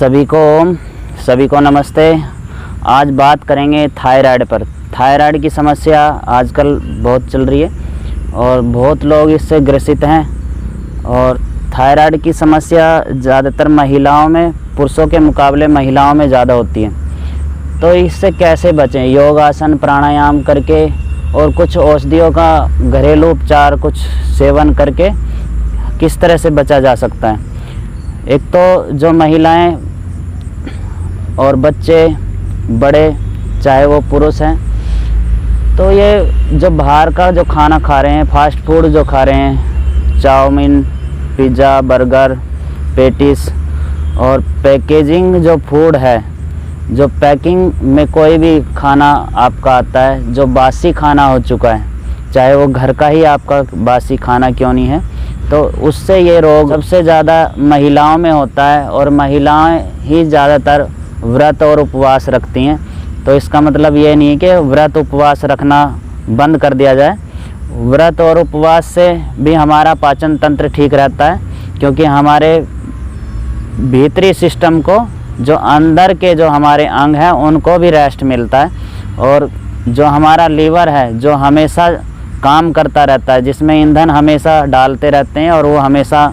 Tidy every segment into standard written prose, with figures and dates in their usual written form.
सभी को नमस्ते। आज बात करेंगे थायराइड पर। थायराइड की समस्या आजकल बहुत चल रही है और बहुत लोग इससे ग्रसित हैं। और थायराइड की समस्या ज़्यादातर महिलाओं में, पुरुषों के मुकाबले महिलाओं में ज़्यादा होती है। तो इससे कैसे बचें? योग, आसन, प्राणायाम करके और कुछ औषधियों का घरेलू उपचार कुछ सेवन करके किस तरह से बचा जा सकता है। एक तो जो महिलाएं और बच्चे, बड़े, चाहे वो पुरुष हैं, तो ये जो बाहर का जो खाना खा रहे हैं, फास्ट फूड जो खा रहे हैं, चाउमीन, पिज़्ज़ा, बर्गर, पेटिस और पैकेजिंग जो फूड है, जो पैकिंग में कोई भी खाना आपका आता है जो बासी खाना हो चुका है, चाहे वो घर का ही आपका बासी खाना क्यों नहीं है, तो उससे ये रोग सबसे ज़्यादा महिलाओं में होता है। और महिलाएं ही ज़्यादातर व्रत और उपवास रखती हैं। तो इसका मतलब ये नहीं है कि व्रत उपवास रखना बंद कर दिया जाए। व्रत और उपवास से भी हमारा पाचन तंत्र ठीक रहता है, क्योंकि हमारे भीतरी सिस्टम को, जो अंदर के जो हमारे अंग हैं, उनको भी रेस्ट मिलता है। और जो हमारा लीवर है, जो हमेशा काम करता रहता है, जिसमें ईंधन हमेशा डालते रहते हैं और वो हमेशा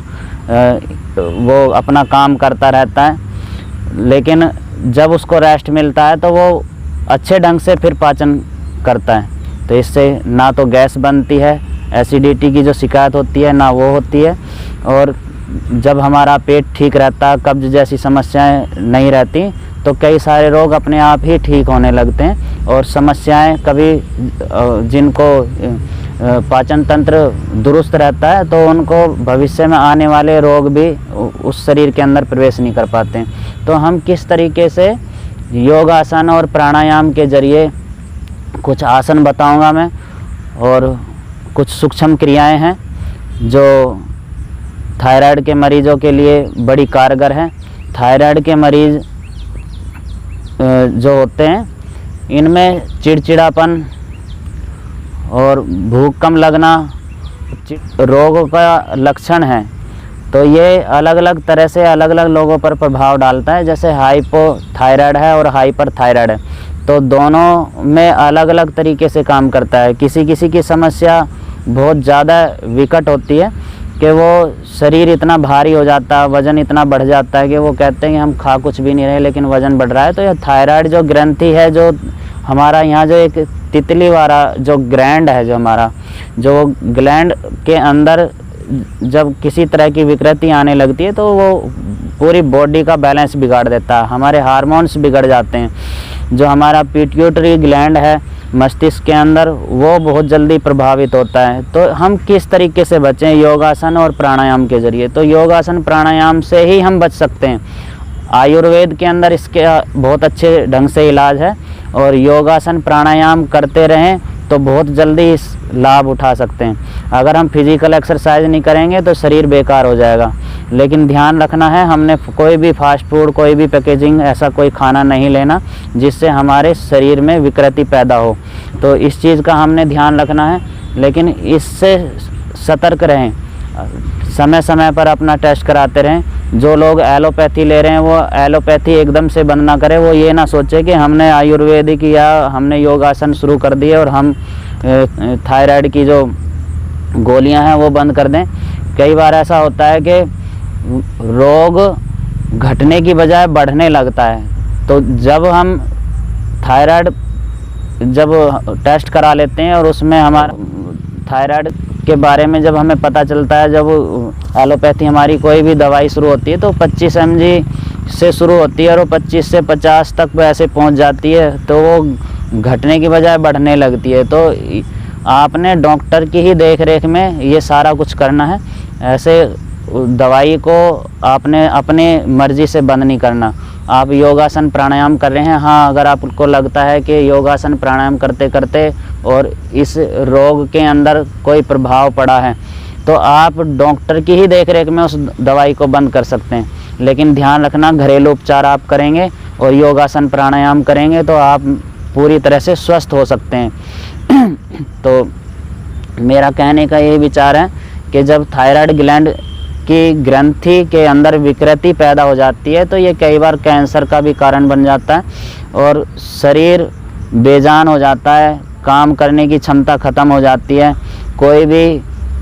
वो अपना काम करता रहता है, लेकिन जब उसको रेस्ट मिलता है तो वो अच्छे ढंग से फिर पाचन करता है। तो इससे ना तो गैस बनती है, एसिडिटी की जो शिकायत होती है ना वो होती है। और जब हमारा पेट ठीक रहता है, कब्ज जैसी समस्याएं नहीं रहती, तो कई सारे रोग अपने आप ही ठीक होने लगते हैं। और समस्याएं कभी जिनको पाचन तंत्र दुरुस्त रहता है, तो उनको भविष्य में आने वाले रोग भी उस शरीर के अंदर प्रवेश नहीं कर पाते हैं। तो हम किस तरीके से योग, आसन और प्राणायाम के जरिए, कुछ आसन बताऊंगा मैं और कुछ सूक्ष्म क्रियाएं हैं जो थायराइड के मरीजों के लिए बड़ी कारगर हैं। थायराइड के मरीज़ जो होते हैं, इनमें चिड़चिड़ापन और भूख कम लगना रोगों का लक्षण है। तो ये अलग अलग तरह से अलग अलग लोगों पर प्रभाव डालता है। जैसे हाइपोथायराइड है और हाइपरथायराइड है, तो दोनों में अलग अलग तरीके से काम करता है। किसी किसी की समस्या बहुत ज़्यादा विकट होती है कि वो शरीर इतना भारी हो जाता है, वज़न इतना बढ़ जाता है कि वो कहते हैं कि हम खा कुछ भी नहीं रहे लेकिन वज़न बढ़ रहा है। तो यह थायराइड जो ग्रंथि है, जो हमारा यहाँ जो एक तितली वाला जो ग्लैंड है, जो हमारा जो ग्लैंड के अंदर जब किसी तरह की विकृति आने लगती है, तो वो पूरी बॉडी का बैलेंस बिगाड़ देता है। हमारे हार्मोन्स बिगड़ जाते हैं। जो हमारा पिट्यूटरी ग्लैंड है मस्तिष्क के अंदर, वो बहुत जल्दी प्रभावित होता है। तो हम किस तरीके से बचें? योगासन और प्राणायाम के जरिए। तो योगासन प्राणायाम से ही हम बच सकते हैं। आयुर्वेद के अंदर इसके बहुत अच्छे ढंग से इलाज है, और योगासन प्राणायाम करते रहें तो बहुत जल्दी इस लाभ उठा सकते हैं। अगर हम फिजिकल एक्सरसाइज नहीं करेंगे तो शरीर बेकार हो जाएगा। लेकिन ध्यान रखना है, हमने कोई भी फास्ट फूड, कोई भी पैकेजिंग, ऐसा कोई खाना नहीं लेना जिससे हमारे शरीर में विकृति पैदा हो। तो इस चीज़ का हमने ध्यान रखना है। लेकिन इससे सतर्क रहें, समय समय पर अपना टेस्ट कराते रहें। जो लोग एलोपैथी ले रहे हैं, वो एलोपैथी एकदम से बंद ना करें। वो ये ना सोचे कि हमने आयुर्वेदिक या हमने योगासन शुरू कर दिए और हम थायराइड की जो गोलियां हैं वो बंद कर दें। कई बार ऐसा होता है कि रोग घटने की बजाय बढ़ने लगता है। तो जब हम थायराइड जब टेस्ट करा लेते हैं और उसमें हमारा थायराइड के बारे में जब हमें पता चलता है, जब एलोपैथी हमारी कोई भी दवाई शुरू होती है तो 25 mg से शुरू होती है और वो 25 से 50 तक ऐसे पहुंच जाती है, तो वो घटने की बजाय बढ़ने लगती है। तो आपने डॉक्टर की ही देख रेख में ये सारा कुछ करना है। ऐसे दवाई को आपने अपने मर्जी से बंद नहीं करना। आप योगासन प्राणायाम कर रहे हैं, हाँ, अगर आपको लगता है कि योगासन प्राणायाम करते करते और इस रोग के अंदर कोई प्रभाव पड़ा है, तो आप डॉक्टर की ही देखरेख में उस दवाई को बंद कर सकते हैं। लेकिन ध्यान रखना, घरेलू उपचार आप करेंगे और योगासन प्राणायाम करेंगे तो आप पूरी तरह से स्वस्थ हो सकते हैं। तो मेरा कहने का यही विचार है कि जब थायराइड ग्लैंड आपकी ग्रंथि के अंदर विकृति पैदा हो जाती है, तो ये कई बार कैंसर का भी कारण बन जाता है और शरीर बेजान हो जाता है, काम करने की क्षमता ख़त्म हो जाती है। कोई भी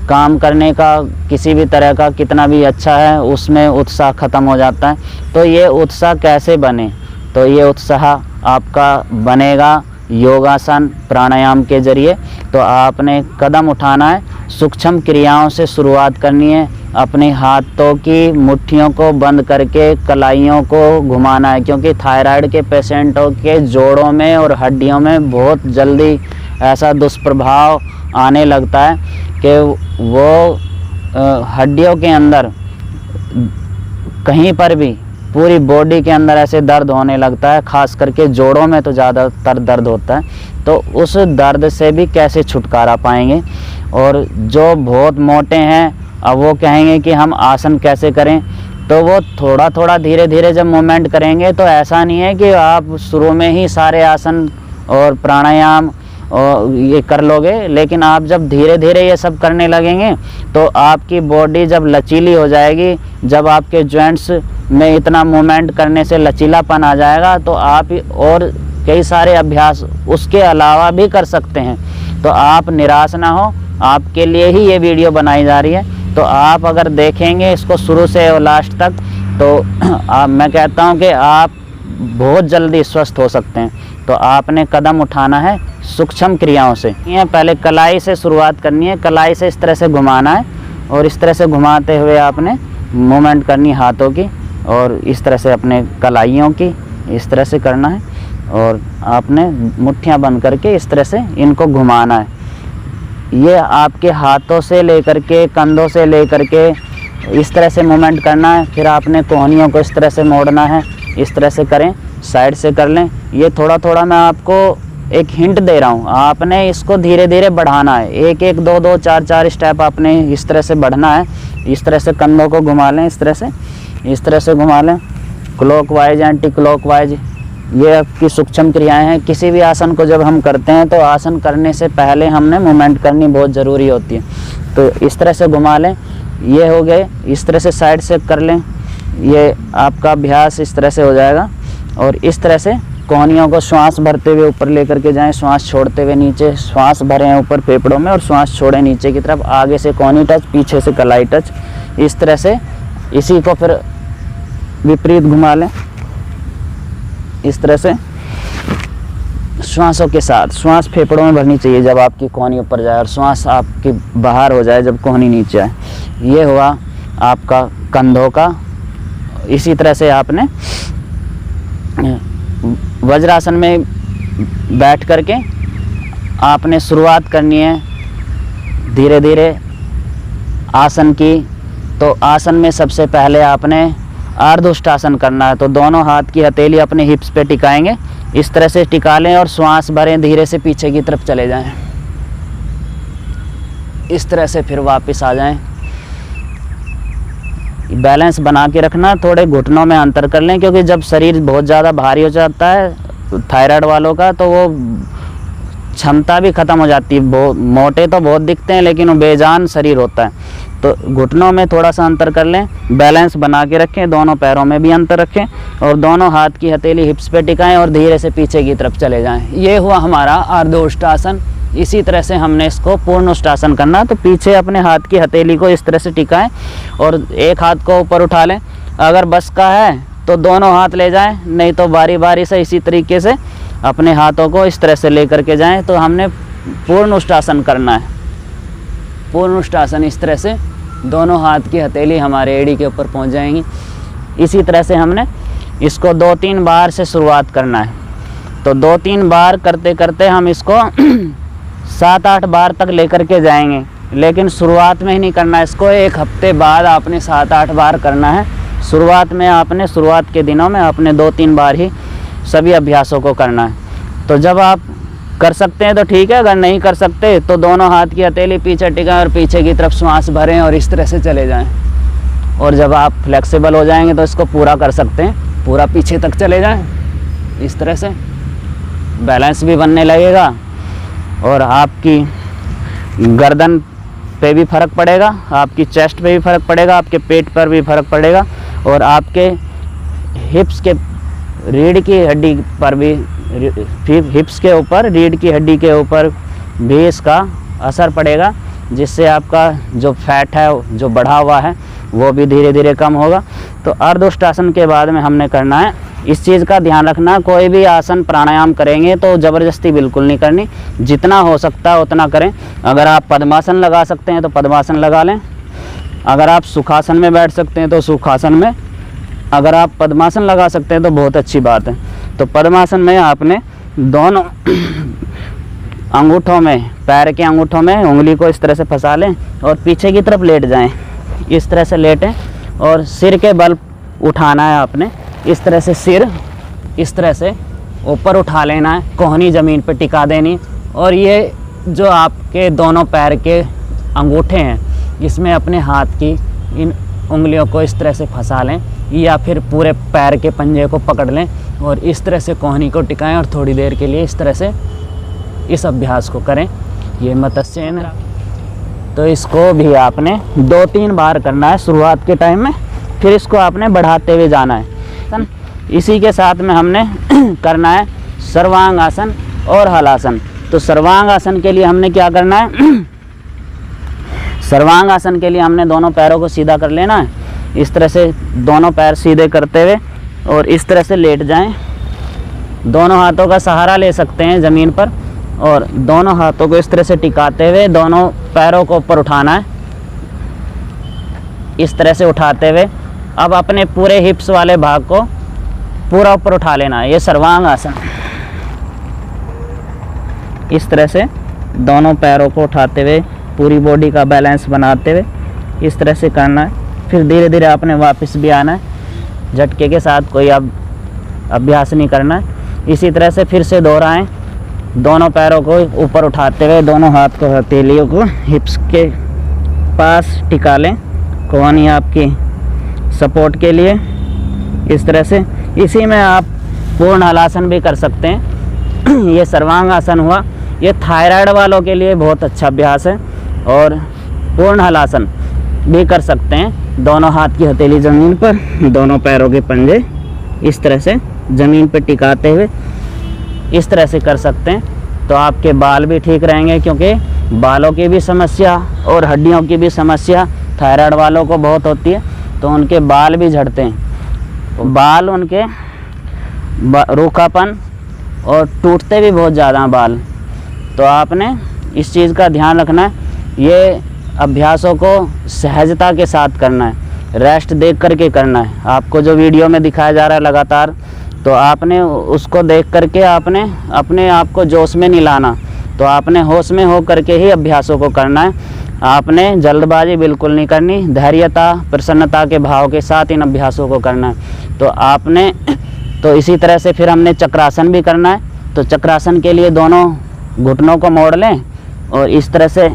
काम करने का किसी भी तरह का कितना भी अच्छा है उसमें उत्साह ख़त्म हो जाता है। तो ये उत्साह कैसे बने? तो ये उत्साह आपका बनेगा योगासन प्राणायाम के ज़रिए। तो आपने कदम उठाना है, सूक्ष्म क्रियाओं से शुरुआत करनी है। अपने हाथों की मुट्ठियों को बंद करके कलाइयों को घुमाना है, क्योंकि थायराइड के पेशेंटों के जोड़ों में और हड्डियों में बहुत जल्दी ऐसा दुष्प्रभाव आने लगता है कि वो हड्डियों के अंदर कहीं पर भी पूरी बॉडी के अंदर ऐसे दर्द होने लगता है, खास करके जोड़ों में तो ज़्यादातर दर्द होता है। तो उस दर्द से भी कैसे छुटकारा पाएंगे? और जो बहुत मोटे हैं अब वो कहेंगे कि हम आसन कैसे करें, तो वो थोड़ा थोड़ा धीरे धीरे जब मूवमेंट करेंगे तो ऐसा नहीं है कि आप शुरू में ही सारे आसन और प्राणायाम और ये कर लोगे, लेकिन आप जब धीरे धीरे ये सब करने लगेंगे तो आपकी बॉडी जब लचीली हो जाएगी, जब आपके जॉइंट्स में इतना मूवमेंट करने से लचीलापन आ जाएगा, तो आप और कई सारे अभ्यास उसके अलावा भी कर सकते हैं। तो आप निराश ना हो, आपके लिए ही ये वीडियो बनाई जा रही है। तो आप अगर देखेंगे इसको शुरू से और लास्ट तक, तो मैं कहता हूँ कि आप बहुत जल्दी स्वस्थ हो सकते हैं। तो आपने कदम उठाना है सूक्ष्म क्रियाओं से। ये पहले कलाई से शुरुआत करनी है, कलाई से इस तरह से घुमाना है और इस तरह से घुमाते हुए आपने मूवमेंट करनी है हाथों की, और इस तरह से अपने कलाइयों की इस तरह से करना है, और आपने मुट्ठियाँ बंद करके इस तरह से इनको घुमाना है। ये आपके हाथों से लेकर के कंधों से लेकर के इस तरह से मूवमेंट करना है। फिर आपने कोहनियों को इस तरह से मोड़ना है, इस तरह से करें, साइड से कर लें। ये थोड़ा थोड़ा मैं आपको एक हिंट दे रहा हूँ, आपने इसको धीरे धीरे बढ़ाना है। एक एक दो दो चार चार स्टेप आपने इस तरह से बढ़ना है। इस तरह से कंधों को घुमा लें, इस तरह से घुमा लें, क्लॉकवाइज एंटी क्लॉकवाइज। ये आपकी सूक्ष्म क्रियाएं हैं। किसी भी आसन को जब हम करते हैं तो आसन करने से पहले हमने मूवमेंट करनी बहुत ज़रूरी होती है। तो इस तरह से घुमा लें, ये हो गए। इस तरह से साइड से कर लें, ये आपका अभ्यास इस तरह से हो जाएगा। और इस तरह से कोहनियों को श्वास भरते हुए ऊपर लेकर के जाएं, श्वास छोड़ते हुए नीचे, श्वास भरें ऊपर फेफड़ों में और श्वास छोड़ें नीचे की तरफ। आगे से कोहनी टच, पीछे से कलाई टच, इस तरह से। इसी को फिर विपरीत घुमा लें, इस तरह से श्वासों के साथ। श्वास फेफड़ों में भरनी चाहिए जब आपकी कोहनी ऊपर जाए, और श्वास आपकी बाहर हो जाए जब कोहनी नीचे आए। ये हुआ आपका कंधों का। इसी तरह से आपने वज्रासन में बैठ करके आपने शुरुआत करनी है धीरे धीरे आसन की। तो आसन में सबसे पहले आपने अर्धउष्टासन करना है। तो दोनों हाथ की हथेली अपने हिप्स पे टिकाएंगे, इस तरह से टिका लें और श्वास भरें, धीरे से पीछे की तरफ चले जाएं, इस तरह से फिर वापस आ जाएं। बैलेंस बना के रखना, थोड़े घुटनों में अंतर कर लें, क्योंकि जब शरीर बहुत ज़्यादा भारी हो जाता है थायराइड वालों का, तो वो क्षमता भी ख़त्म हो जाती है। मोटे तो बहुत दिखते हैं लेकिन वो बेजान शरीर होता है। तो घुटनों में थोड़ा सा अंतर कर लें, बैलेंस बना के रखें, दोनों पैरों में भी अंतर रखें, और दोनों हाथ की हथेली हिप्स पे टिकाएं और धीरे से पीछे की तरफ चले जाएं। ये हुआ हमारा अर्धउष्टासन। इसी तरह से हमने इसको पूर्ण उष्टासन करना। तो पीछे अपने हाथ की हथेली को इस तरह से टिकाएं और एक हाथ को ऊपर उठा लें। अगर बस का है तो दोनों हाथ ले जाएं, नहीं तो बारी बारी से इसी तरीके से अपने हाथों को इस तरह से लेकर के जाएं। तो हमने पूर्ण उष्टासन करना है। पूर्ण उष्टासन इस तरह से दोनों हाथ की हथेली हमारे एड़ी के ऊपर पहुंच जाएंगी। इसी तरह से हमने इसको 2-3 बार से शुरुआत करना है। तो 2-3 बार करते करते हम इसको 7-8 बार तक लेकर के जाएंगे, लेकिन शुरुआत में ही नहीं करना है इसको। 1 हफ्ते बाद आपने 7-8 बार करना है। शुरुआत में आपने शुरुआत के दिनों में आपने 2-3 बार ही सभी अभ्यासों को करना है। तो जब आप कर सकते हैं तो ठीक है, अगर नहीं कर सकते तो दोनों हाथ की हथेली पीछे टिकाएं और पीछे की तरफ श्वास भरें और इस तरह से चले जाएं। और जब आप फ्लेक्सिबल हो जाएंगे तो इसको पूरा कर सकते हैं, पूरा पीछे तक चले जाएं, इस तरह से बैलेंस भी बनने लगेगा और आपकी गर्दन पे भी फ़र्क पड़ेगा, आपकी चेस्ट पे भी फ़र्क पड़ेगा, आपके पेट पर भी फ़र्क पड़ेगा, और आपके हिप्स के रीढ़ की हड्डी पर भी, हिप्स के ऊपर, रीढ़ की हड्डी के ऊपर भी इसका असर पड़ेगा, जिससे आपका जो फैट है, जो बढ़ा हुआ है, वो भी धीरे धीरे कम होगा। तो अर्ध उष्टासन के बाद में हमने करना है, इस चीज़ का ध्यान रखना, कोई भी आसन प्राणायाम करेंगे तो ज़बरदस्ती बिल्कुल नहीं करनी, जितना हो सकता है उतना करें। अगर आप पद्मासन लगा सकते हैं तो पद्मासन लगा लें, अगर आप सुखासन में बैठ सकते हैं तो सुखासन में, अगर आप पद्मासन लगा सकते हैं तो बहुत अच्छी बात है। तो पद्मासन में आपने दोनों अंगूठों में, पैर के अंगूठों में उंगली को इस तरह से फंसा लें और पीछे की तरफ लेट जाएं, इस तरह से लेटें, और सिर के बल उठाना है आपने, इस तरह से सिर इस तरह से ऊपर उठा लेना है, कोहनी ज़मीन पर टिका देनी, और ये जो आपके दोनों पैर के अंगूठे हैं, इसमें अपने हाथ की इन उंगलियों को इस तरह से फंसा लें, या फिर पूरे पैर के पंजे को पकड़ लें और इस तरह से कोहनी को टिकाएं, और थोड़ी देर के लिए इस तरह से इस अभ्यास को करें। ये मत्स्येन है, तो इसको भी आपने 2-3 बार करना है शुरुआत के टाइम में, फिर इसको आपने बढ़ाते हुए जाना है। इसी के साथ में हमने करना है सर्वांग आसन और हलासन। तो सर्वांग आसन के लिए हमने क्या करना है, सर्वांग आसन के लिए हमने दोनों पैरों को सीधा कर लेना है, इस तरह से दोनों पैर सीधे करते हुए, और इस तरह से लेट जाएं, दोनों हाथों का सहारा ले सकते हैं ज़मीन पर, और दोनों हाथों को इस तरह से टिकाते हुए दोनों पैरों को ऊपर उठाना है, इस तरह से उठाते हुए अब अपने पूरे हिप्स वाले भाग को पूरा ऊपर उठा लेना है। ये सर्वांग आसन, इस तरह से दोनों पैरों को उठाते हुए पूरी बॉडी का बैलेंस बनाते हुए इस तरह से करना है। फिर धीरे धीरे आपने वापस भी आना है, झटके के साथ कोई अब अभ्यास नहीं करना है। इसी तरह से फिर से दोहराएं, दोनों पैरों को ऊपर उठाते हुए दोनों हाथ को, हथेलियों को हिप्स के पास टिका लें, कोहनी आपकी सपोर्ट के लिए, इस तरह से। इसी में आप पूर्ण हलासन भी कर सकते हैं। ये सर्वांग आसन हुआ, ये थायराइड वालों के लिए बहुत अच्छा अभ्यास है, और पूर्ण हलासन भी कर सकते हैं। दोनों हाथ की हथेली ज़मीन पर, दोनों पैरों के पंजे इस तरह से ज़मीन पर टिकाते हुए इस तरह से कर सकते हैं। तो आपके बाल भी ठीक रहेंगे, क्योंकि बालों की भी समस्या और हड्डियों की भी समस्या थायराइड वालों को बहुत होती है, तो उनके बाल भी झड़ते हैं, तो बाल उनके रूखापन और टूटते भी बहुत ज़्यादा बाल। तो आपने इस चीज़ का ध्यान रखना है, ये अभ्यासों को सहजता के साथ करना है, रेस्ट देख करके करना है। आपको जो वीडियो में दिखाया जा रहा है लगातार, तो आपने उसको देख करके आपने अपने आप को जोश में नहीं लाना, तो आपने होश में हो करके ही अभ्यासों को करना है। आपने जल्दबाजी बिल्कुल नहीं करनी, धैर्यता प्रसन्नता के भाव के साथ इन अभ्यासों को करना है। तो आपने तो इसी तरह से फिर हमने चक्रासन भी करना है। तो चक्रासन के लिए दोनों घुटनों को मोड़ लें और इस तरह से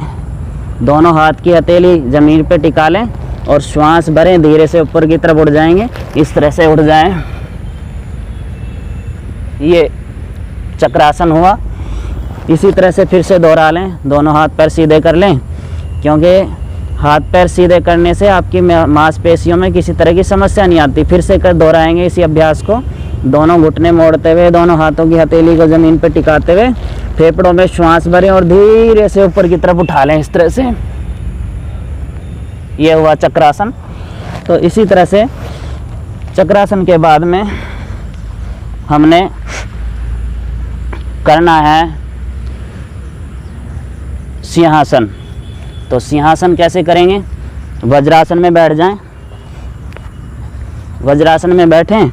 दोनों हाथ की हथेली ज़मीन पे टिका लें और श्वास भरें, धीरे से ऊपर की तरफ उड़ जाएंगे, इस तरह से उड़ जाएं। ये चक्रासन हुआ। इसी तरह से फिर से दोहरा लें, दोनों हाथ पैर सीधे कर लें, क्योंकि हाथ पैर सीधे करने से आपकी मांसपेशियों में किसी तरह की समस्या नहीं आती। फिर से कर दोहराएंगे इसी अभ्यास को, दोनों घुटने मोड़ते हुए, दोनों हाथों की हथेली को ज़मीन पर टिकाते हुए फेफड़ों में श्वास भरें और धीरे से ऊपर की तरफ उठा लें इस तरह से। ये हुआ चक्रासन। तो इसी तरह से चक्रासन के बाद में हमने करना है सिंहासन। तो सिंहासन कैसे करेंगे? वज्रासन में बैठ जाएं। वज्रासन में बैठें,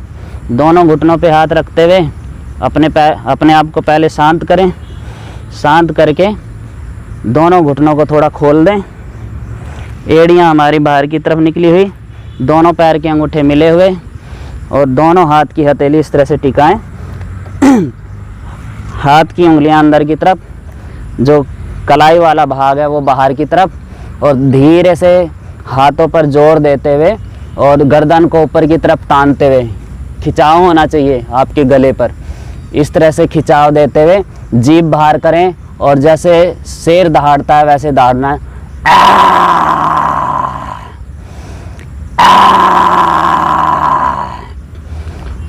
दोनों घुटनों पे हाथ रखते हुए अपने आप को पहले शांत करें। शांत करके दोनों घुटनों को थोड़ा खोल दें, एड़ियाँ हमारी बाहर की तरफ निकली हुई, दोनों पैर के अंगूठे मिले हुए और दोनों हाथ की हथेली इस तरह से टिकाएं। हाथ की उंगलियां अंदर की तरफ, जो कलाई वाला भाग है वो बाहर की तरफ, और धीरे से हाथों पर जोर देते हुए और गर्दन को ऊपर की तरफ तानते हुए, खिंचाव होना चाहिए आपके गले पर, इस तरह से खिंचाव देते हुए जीभ बाहर करें और जैसे शेर दहाड़ता है वैसे दहाड़ना है।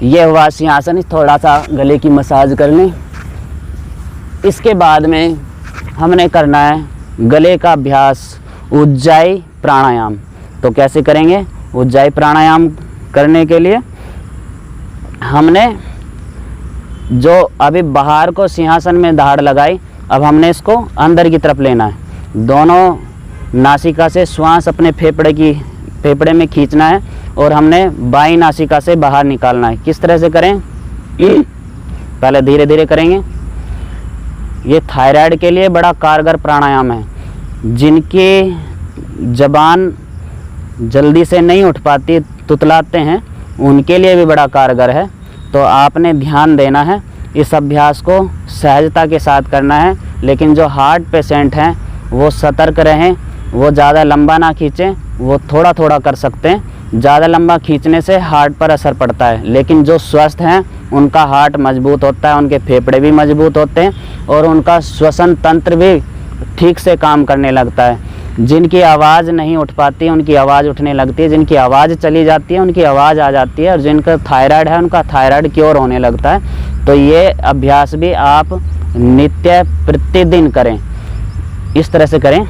ये हुआ सिंहासन। थोड़ा सा गले की मसाज कर लें। इसके बाद में हमने करना है गले का अभ्यास, उज्जाई प्राणायाम। तो कैसे करेंगे? उज्जाई प्राणायाम करने के लिए हमने जो अभी बाहर को सिंहासन में धाड़ लगाई, अब हमने इसको अंदर की तरफ लेना है। दोनों नासिका से श्वास अपने फेफड़े में खींचना है और हमने बाईं नासिका से बाहर निकालना है। किस तरह से करें? पहले धीरे धीरे करेंगे। ये थायराइड के लिए बड़ा कारगर प्राणायाम है। जिनकी जबान जल्दी से नहीं उठ पाती, तुतलाते हैं, उनके लिए भी बड़ा कारगर है। तो आपने ध्यान देना है, इस अभ्यास को सहजता के साथ करना है। लेकिन जो हार्ट पेशेंट हैं वो सतर्क रहें, वो ज़्यादा लंबा ना खींचें, वो थोड़ा थोड़ा कर सकते हैं। ज़्यादा लंबा खींचने से हार्ट पर असर पड़ता है। लेकिन जो स्वस्थ हैं उनका हार्ट मजबूत होता है, उनके फेफड़े भी मजबूत होते हैं और उनका श्वसन तंत्र भी ठीक से काम करने लगता है। जिनकी आवाज़ नहीं उठ पाती उनकी आवाज़ उठने लगती है, जिनकी आवाज़ चली जाती है उनकी आवाज़ आ जाती है, और जिनका थायराइड है उनका थायराइड क्योर होने लगता है। तो ये अभ्यास भी आप नित्य प्रतिदिन करें। इस तरह से करें।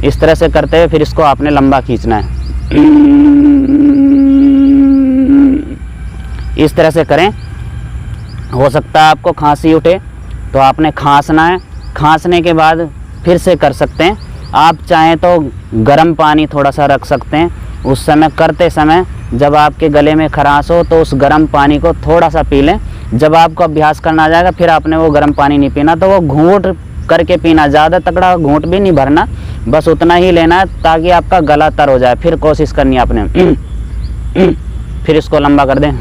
इस तरह से करते हुए फिर इसको आपने लंबा खींचना है। इस तरह से करें। हो सकता है आपको खांसी उठे तो आपने खांसना है। खांसने के बाद फिर से कर सकते हैं। आप चाहें तो गर्म पानी थोड़ा सा रख सकते हैं। उस समय करते समय जब आपके गले में खराश हो तो उस गर्म पानी को थोड़ा सा पी लें। जब आपको अभ्यास करना आ जाएगा फिर आपने वो गर्म पानी नहीं पीना, तो वो घूंट करके पीना। ज़्यादा तगड़ा घूंट भी नहीं भरना, बस उतना ही लेना है ताकि आपका गला तर हो जाए। फिर कोशिश करनी है आपने। फिर इसको लंबा कर दें।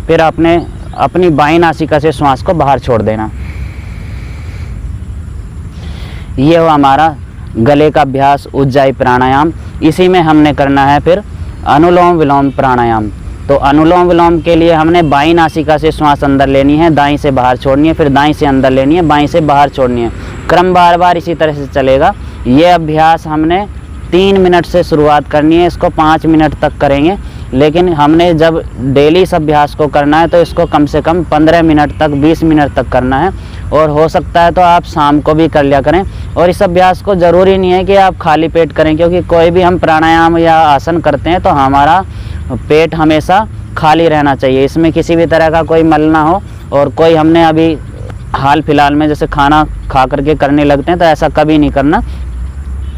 फिर आपने अपनी बाईं नासिका से श्वास को बाहर छोड़ देना। ये हुआ हमारा गले का अभ्यास, उज्जाई प्राणायाम। इसी में हमने करना है फिर अनुलोम विलोम प्राणायाम। तो अनुलोम विलोम के लिए हमने बाईं नासिका से श्वास अंदर लेनी है, दाईं से बाहर छोड़नी है, फिर दाईं से अंदर लेनी है, बाईं से बाहर छोड़नी है। क्रम बार बार इसी तरह से चलेगा। ये अभ्यास हमने 3 मिनट से शुरुआत करनी है, इसको 5 मिनट तक करेंगे। लेकिन हमने जब डेली इस अभ्यास को करना है तो इसको कम से कम 15 मिनट तक, 20 मिनट तक करना है। और हो सकता है तो आप शाम को भी कर लिया करें। और इस अभ्यास को ज़रूरी नहीं है कि आप खाली पेट करें, क्योंकि कोई भी हम प्राणायाम या आसन करते हैं तो हमारा पेट हमेशा खाली रहना चाहिए। इसमें किसी भी तरह का कोई मल ना हो। और कोई हमने अभी हाल फिलहाल में जैसे खाना खा करके करने लगते हैं तो ऐसा कभी नहीं करना।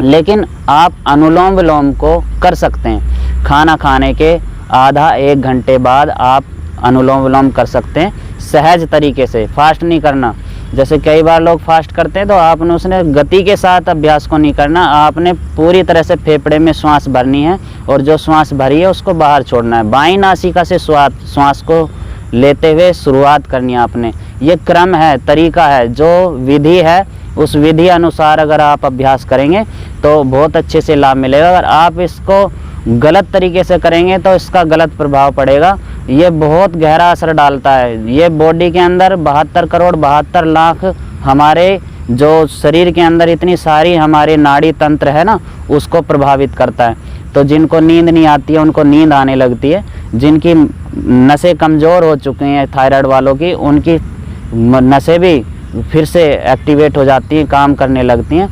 लेकिन आप अनुलोम विलोम को कर सकते हैं। खाना खाने के आधा 1 घंटे बाद आप अनुलोम विलोम कर सकते हैं सहज तरीके से। फास्ट नहीं करना। जैसे कई बार लोग फास्ट करते हैं तो आपने उसने गति के साथ अभ्यास को नहीं करना। आपने पूरी तरह से फेफड़े में श्वास भरनी है और जो श्वास भरी है उसको बाहर छोड़ना है। बाईं नासिका से श्वास को लेते हुए शुरुआत करनी है आपने। ये क्रम है, तरीका है, जो विधि है उस विधि अनुसार अगर आप अभ्यास करेंगे तो बहुत अच्छे से लाभ मिलेगा। अगर आप इसको गलत तरीके से करेंगे तो इसका गलत प्रभाव पड़ेगा। ये बहुत गहरा असर डालता है। ये बॉडी के अंदर 72 करोड़ 72 लाख हमारे जो शरीर के अंदर इतनी सारी हमारे नाड़ी तंत्र है ना, उसको प्रभावित करता है। तो जिनको नींद नहीं आती है उनको नींद आने लगती है। जिनकी नसें कमज़ोर हो चुकी हैं थायराइड वालों की, उनकी नसें भी फिर से एक्टिवेट हो जाती हैं, काम करने लगती हैं।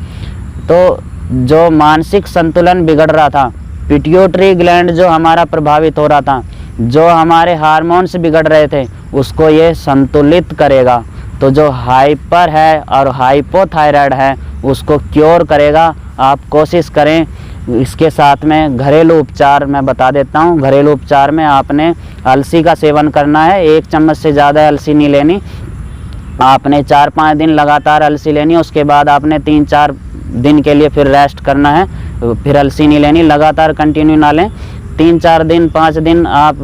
तो जो मानसिक संतुलन बिगड़ रहा था, पिट्यूटरी ग्लैंड जो हमारा प्रभावित हो रहा था, जो हमारे हार्मोन्स बिगड़ रहे थे, उसको ये संतुलित करेगा। तो जो हाइपर है और हाइपोथायराइड है उसको क्योर करेगा। आप कोशिश करें। इसके साथ में घरेलू उपचार मैं बता देता हूँ। घरेलू उपचार में आपने अलसी का सेवन करना है। 1 चम्मच से ज़्यादा अलसी नहीं लेनी। आपने 4-5 दिन लगातार अलसी लेनी है। उसके बाद आपने 3-4 दिन के लिए फिर रेस्ट करना है, फिर अलसी नहीं लेनी। लगातार कंटिन्यू ना लें। 3-4 दिन 5 दिन आप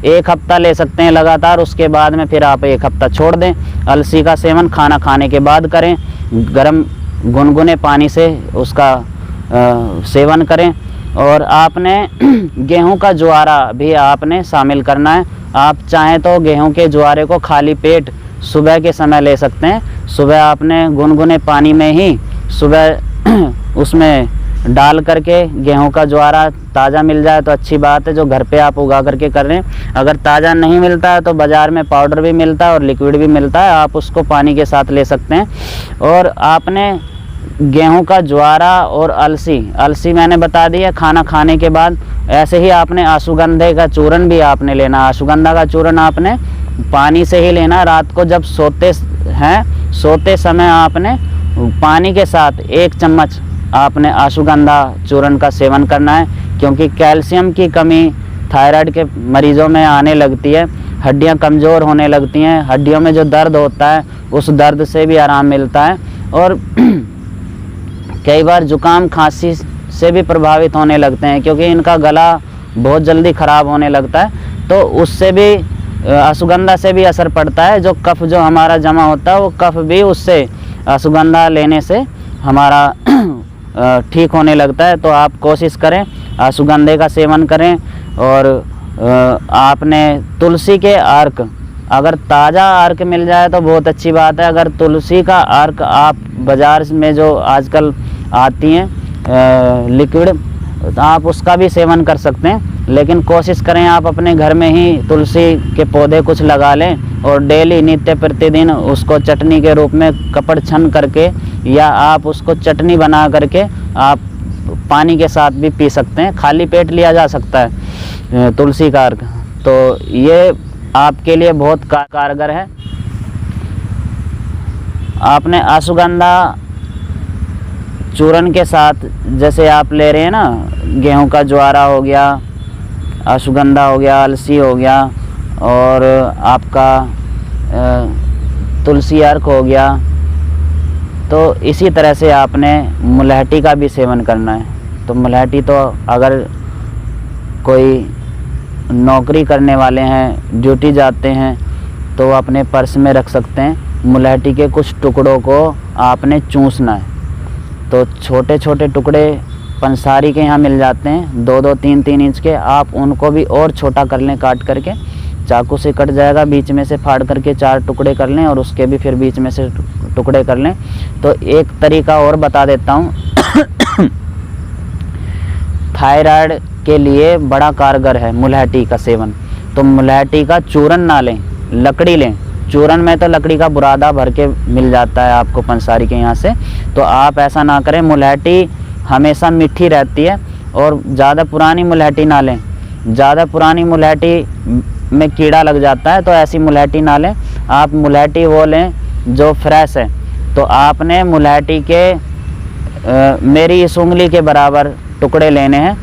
1 हफ्ता ले सकते हैं लगातार। उसके बाद में फिर आप 1 हफ्ता छोड़ दें। अलसी का सेवन खाना खाने के बाद करें। गर्म गुनगुने पानी से उसका सेवन करें। और आपने गेहूं का ज्वारा भी आपने शामिल करना है। आप चाहें तो गेहूं के ज्वारे को खाली पेट सुबह के समय ले सकते हैं। सुबह आपने गुनगुने पानी में ही सुबह उसमें डाल करके गेहूं का ज्वारा ताज़ा मिल जाए तो अच्छी बात है, जो घर पे आप उगा करके कर रहे हैं। अगर ताज़ा नहीं मिलता है तो बाज़ार में पाउडर भी मिलता है और लिक्विड भी मिलता है, आप उसको पानी के साथ ले सकते हैं। और आपने गेहूं का ज्वारा और अलसी मैंने बता दिया खाना खाने के बाद। ऐसे ही आपने अश्वगंधे का चूरन भी आपने लेना। अश्वगंधा का चूरन आपने पानी से ही लेना। रात को जब सोते समय आपने पानी के साथ 1 चम्मच आपने अश्वगंधा चूरन का सेवन करना है, क्योंकि कैल्शियम की कमी थायराइड के मरीज़ों में आने लगती है, हड्डियां कमज़ोर होने लगती हैं, हड्डियों में जो दर्द होता है उस दर्द से भी आराम मिलता है। और कई बार जुकाम खांसी से भी प्रभावित होने लगते हैं, क्योंकि इनका गला बहुत जल्दी ख़राब होने लगता है। तो उससे भी अश्वगंधा से भी असर पड़ता है। जो कफ जो हमारा जमा होता है वो कफ भी उससे अश्वगंधा लेने से हमारा ठीक होने लगता है। तो आप कोशिश करें अश्वगंधे का सेवन करें। और आपने तुलसी के अर्क, अगर ताज़ा अर्क मिल जाए तो बहुत अच्छी बात है। अगर तुलसी का अर्क आप बाज़ार में जो आजकल आती हैं लिक्विड, तो आप उसका भी सेवन कर सकते हैं। लेकिन कोशिश करें आप अपने घर में ही तुलसी के पौधे कुछ लगा लें और डेली नित्य प्रतिदिन उसको चटनी के रूप में कपड़ छन करके, या आप उसको चटनी बना करके आप पानी के साथ भी पी सकते हैं। खाली पेट लिया जा सकता है तुलसी का अर्क। तो ये आपके लिए बहुत कारगर है। आपने अश्वगंधा चूरन के साथ जैसे आप ले रहे हैं ना, गेहूं का ज्वारा हो गया, अश्वगंधा हो गया, अलसी हो गया और आपका तुलसी अर्क हो गया, तो इसी तरह से आपने मुलहटी का भी सेवन करना है। तो मुलहटी तो अगर कोई नौकरी करने वाले हैं, ड्यूटी जाते हैं, तो अपने पर्स में रख सकते हैं। मुलहटी के कुछ टुकड़ों को आपने चूसना है। तो छोटे छोटे टुकड़े पंसारी के यहाँ मिल जाते हैं 2-2, 3-3 इंच के। आप उनको भी और छोटा कर लें, काट करके चाकू से कट जाएगा, बीच में से फाड़ करके 4 टुकड़े कर लें और उसके भी फिर बीच में से टुकड़े कर लें। तो एक तरीका और बता देता हूँ थायराइड के लिए बड़ा कारगर है मुलहटी का सेवन। तो मुलहटी का चूरन ना लें, लकड़ी लें। चूरन में तो लकड़ी का बुरादा भर के मिल जाता है आपको पंसारी के यहाँ से। तो आप ऐसा ना करें। मुलहटी हमेशा मीठी रहती है और ज़्यादा पुरानी मुलहटी ना लें। ज़्यादा पुरानी मुलहटी में कीड़ा लग जाता है, तो ऐसी मुलहटी ना लें। आप मुलहटी वो लें जो फ्रेश है। तो आपने मुलहटी के मेरी इस उंगली के बराबर टुकड़े लेने हैं,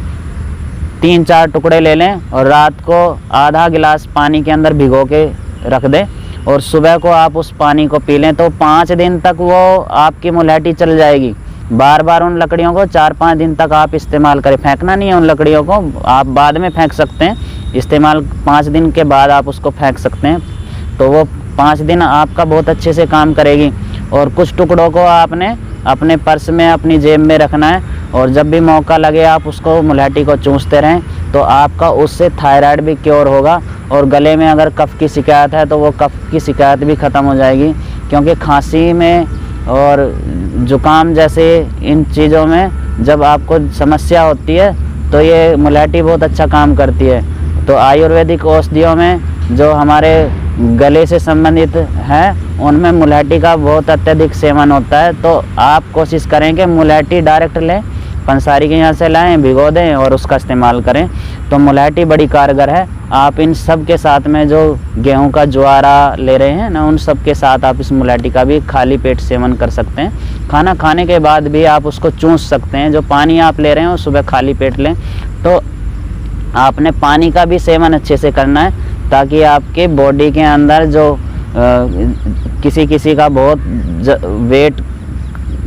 3-4 टुकड़े ले लें और रात को आधा गिलास पानी के अंदर भिगो के रख दें और सुबह को आप उस पानी को पी लें। तो 5 दिन तक वो आपकी मुलहटी चल जाएगी। बार बार उन लकड़ियों को 4-5 दिन तक आप इस्तेमाल करें। फेंकना नहीं है उन लकड़ियों को, आप बाद में फेंक सकते हैं। इस्तेमाल 5 दिन के बाद आप उसको फेंक सकते हैं। तो वो 5 दिन आपका बहुत अच्छे से काम करेगी। और कुछ टुकड़ों को आपने अपने पर्स में, अपनी जेब में रखना है और जब भी मौका लगे आप उसको मुलहटी को चूसते रहें। तो आपका उससे थायराइड भी क्योर होगा। और गले में अगर कफ़ की शिकायत है तो वो कफ़ की शिकायत भी ख़त्म हो जाएगी। क्योंकि खांसी में और ज़ुकाम जैसे इन चीज़ों में जब आपको समस्या होती है तो ये मुलहटी बहुत अच्छा काम करती है। तो आयुर्वेदिक औषधियों में जो हमारे गले से संबंधित है उनमें मुलहटी का बहुत अत्यधिक सेवन होता है। तो आप कोशिश करें कि मुलहटी डायरेक्ट लें, पंसारी के यहाँ से लाएं, भिगो दें और उसका इस्तेमाल करें। तो मुलहटी बड़ी कारगर है। आप इन सब के साथ में जो गेहूं का ज्वारा ले रहे हैं ना, उन सब के साथ आप इस मुलहटी का भी खाली पेट सेवन कर सकते हैं। खाना खाने के बाद भी आप उसको चूस सकते हैं। जो पानी आप ले रहे हैं वो सुबह खाली पेट लें। तो आपने पानी का भी सेवन अच्छे से करना है ताकि आपके बॉडी के अंदर जो किसी का बहुत वेट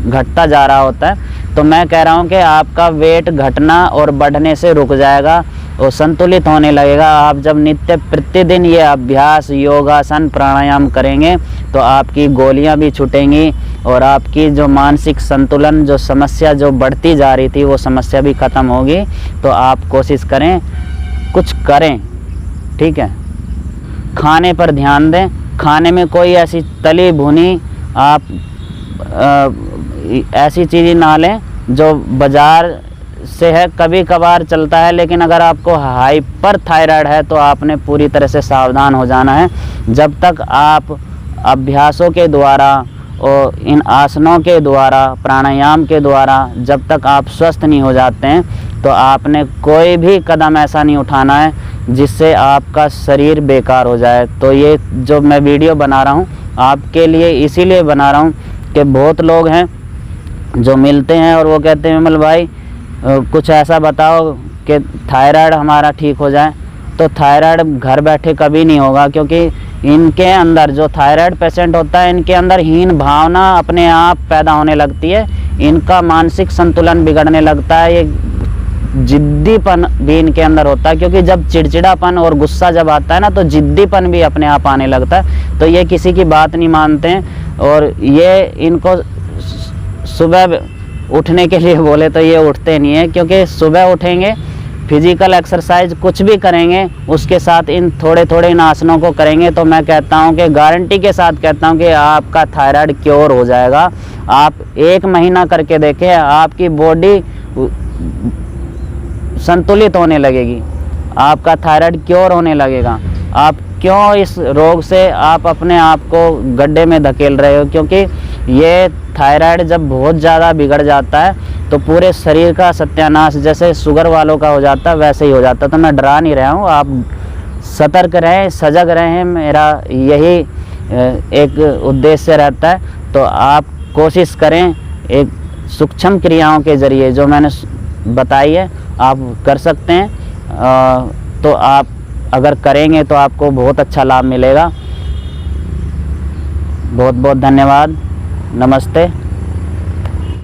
घटता जा रहा होता है, तो मैं कह रहा हूँ कि आपका वेट घटना और बढ़ने से रुक जाएगा। वो संतुलित होने लगेगा। आप जब नित्य प्रतिदिन ये अभ्यास योगासन प्राणायाम करेंगे तो आपकी गोलियां भी छूटेंगी और आपकी जो मानसिक संतुलन जो समस्या जो बढ़ती जा रही थी वो समस्या भी ख़त्म होगी। तो आप कोशिश करें, कुछ करें, ठीक है। खाने पर ध्यान दें, खाने में कोई ऐसी तली भुनी आप ऐसी चीज़ें ना लें जो बाज़ार से है, कभी कभार चलता है, लेकिन अगर आपको हाइपर थायराइड है तो आपने पूरी तरह से सावधान हो जाना है। जब तक आप अभ्यासों के द्वारा और इन आसनों के द्वारा प्राणायाम के द्वारा जब तक आप स्वस्थ नहीं हो जाते हैं तो आपने कोई भी कदम ऐसा नहीं उठाना है जिससे आपका शरीर बेकार हो जाए। तो ये जो मैं वीडियो बना रहा हूँ आपके लिए इसीलिए बना रहा हूँ कि बहुत लोग हैं जो मिलते हैं और वो कहते हैं विमल भाई कुछ ऐसा बताओ कि थायराइड हमारा ठीक हो जाए। तो थायराइड घर बैठे कभी नहीं होगा, क्योंकि इनके अंदर जो थायराइड पेशेंट होता है इनके अंदर हीन भावना अपने आप पैदा होने लगती है, इनका मानसिक संतुलन बिगड़ने लगता है, ये जिद्दीपन भी इनके अंदर होता है, क्योंकि जब चिड़चिड़ापन और गुस्सा जब आता है ना तो जिद्दीपन भी अपने आप आने लगता है। तो ये किसी की बात नहीं मानते हैं और ये इनको सुबह उठने के लिए बोले तो ये उठते नहीं है, क्योंकि सुबह उठेंगे फिजिकल एक्सरसाइज कुछ भी करेंगे उसके साथ इन थोड़े थोड़े इन आसनों को करेंगे तो मैं कहता हूँ कि गारंटी के साथ कहता हूँ कि आपका थायराइड क्योर हो जाएगा। आप 1 महीना करके देखें, आपकी बॉडी संतुलित होने लगेगी, आपका थायराइड क्योर होने लगेगा। आप क्यों इस रोग से आप अपने आप को गड्ढे में धकेल रहे हो? क्योंकि ये थायराइड जब बहुत ज़्यादा बिगड़ जाता है तो पूरे शरीर का सत्यानाश जैसे शुगर वालों का हो जाता है वैसे ही हो जाता है। तो मैं डरा नहीं रहा हूँ, आप सतर्क रहें, सजग रहें, मेरा यही एक उद्देश्य रहता है। तो आप कोशिश करें एक सूक्ष्म क्रियाओं के ज़रिए जो मैंने बताई है आप कर सकते हैं। तो आप अगर करेंगे तो आपको बहुत अच्छा लाभ मिलेगा। बहुत बहुत धन्यवाद। नमस्ते।